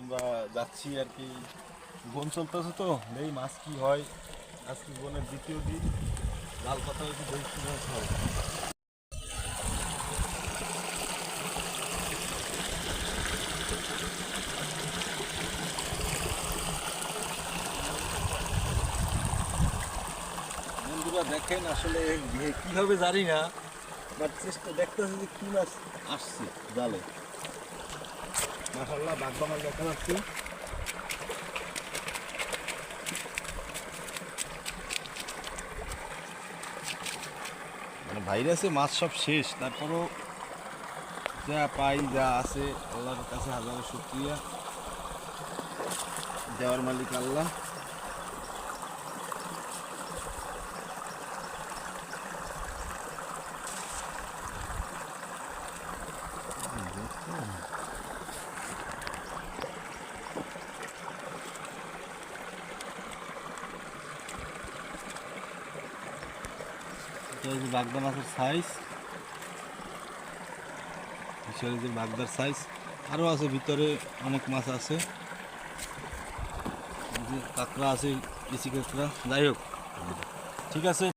আমরা যাচ্ছি আর কি, বন চলতেছে তো, এই মাছ কি হয়। আজকে বনের দ্বিতীয় দিন, লাল পাতা একটু দেখছি মাছ হয়। বন্ধুরা দেখেন, আসলে কি হবে জানি না, বাট চেষ্টা দেখতেছি যে কি মাছ আসছে জালে। মাশাআল্লাহ বাগদা মাছ দেখা যাচ্ছে। মানে ভাইরাসে মাছ সব শেষ, তারপরও যা পাই যা আছে আল্লাহর কাছে হাজারো শুকরিয়া, দেওয়ার মালিক আল্লাহ। বাগদা মাছের সাইজ, বিশাল যে বাগদার সাইজ। আরও আছে ভিতরে, অনেক মাছ আছে, কাঁকড়া আছে, দেশি কাঁকড়া। যাই হোক, ঠিক আছে।